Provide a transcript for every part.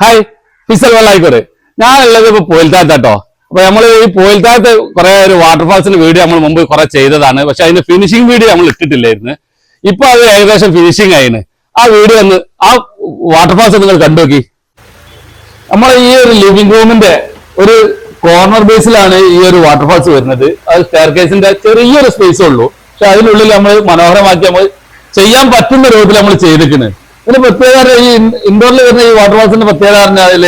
Hi, fissile Vellayikode. ഞാനുള്ളത് ഇപ്പൊ പോയിൽത്താത്താട്ടോ. അപ്പൊ നമ്മൾ ഈ പോയിൽത്താത്ത് കുറെ ഒരു വാട്ടർഫാൾസിന്റെ വീഡിയോ നമ്മൾ മുമ്പ് കുറെ ചെയ്തതാണ്. പക്ഷെ അതിന്റെ ഫിനിഷിംഗ് വീഡിയോ നമ്മൾ ഇട്ടിട്ടില്ലായിരുന്നു. ഇപ്പൊ അത് ഏകദേശം ഫിനിഷിംഗ് ആയിന്. ആ വീഡിയോ ഒന്ന് ആ വാട്ടർഫാൾസ് നിങ്ങൾ കണ്ടുനോക്കി. നമ്മളെ ഈ ഒരു ലിവിംഗ് റൂമിന്റെ ഒരു കോർണർ ബേസിലാണ് ഈ ഒരു വാട്ടർഫാൾസ് വരുന്നത്. അത് സ്റ്റെയർ കേസിന്റെ ചെറിയൊരു സ്പേസേ ഉള്ളൂ. പക്ഷെ അതിനുള്ളിൽ നമ്മൾ മനോഹരമാക്കി നമ്മൾ ചെയ്യാൻ പറ്റുന്ന രൂപത്തിൽ നമ്മൾ ചെയ്തിരിക്കുന്നത്. ഇതിന് പ്രത്യേകത ഈ ഇൻഡോറിൽ വരുന്ന ഈ വാട്ടർഫാൾസിന്റെ പ്രത്യേകത പറഞ്ഞാൽ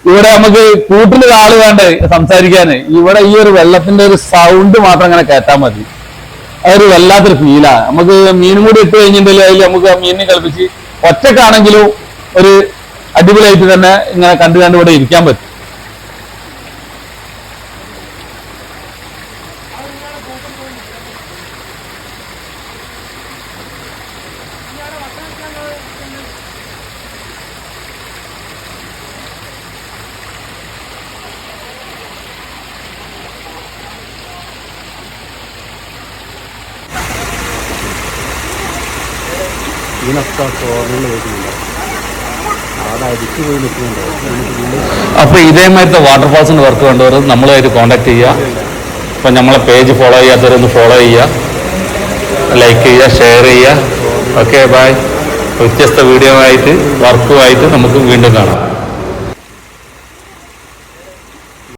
ഇവിടെ നമുക്ക് കൂട്ടിൽ ആള് വേണ്ടേ സംസാരിക്കാന്. ഇവിടെ ഈ ഒരു വെള്ളത്തിന്റെ ഒരു സൗണ്ട് മാത്രം അങ്ങനെ കേട്ടാൽ മതി. അതൊരു വല്ലാത്തൊരു ഫീലാണ്. നമുക്ക് മീനും കൂടി ഇട്ട് കഴിഞ്ഞിട്ടുണ്ടെങ്കിൽ അതിൽ നമുക്ക് ആ മീനിനെ കളിപ്പിച്ച് ഒറ്റക്കാണെങ്കിലും ഒരു അടിപൊളിയായിട്ട് തന്നെ ഇങ്ങനെ കണ്ടു ഇവിടെ ഇരിക്കാൻ പറ്റും. ഇതിനൊക്കെ കോർണറിൽ വരുന്നുണ്ട്, അവിടെ അടിച്ചു പോയി നിൽക്കുന്നുണ്ടോ. അപ്പൊ ഇതേമാതിരത്തെ വാട്ടർഫാൾസിന്റെ വർക്ക് വേണ്ടവർ നമ്മളുമായിട്ട് കോൺടാക്ട് ചെയ്യുക. അപ്പൊ നമ്മളെ പേജ് ഫോളോ ചെയ്യാത്തവരൊന്ന് ഫോളോ ചെയ്യുക, ലൈക്ക് ചെയ്യുക, ഷെയർ ചെയ്യുക. Okay, bye. വ്യത്യസ്ത വീഡിയോ ആയിട്ട് വർക്കുമായിട്ട് നമുക്ക് വീണ്ടും കാണാം.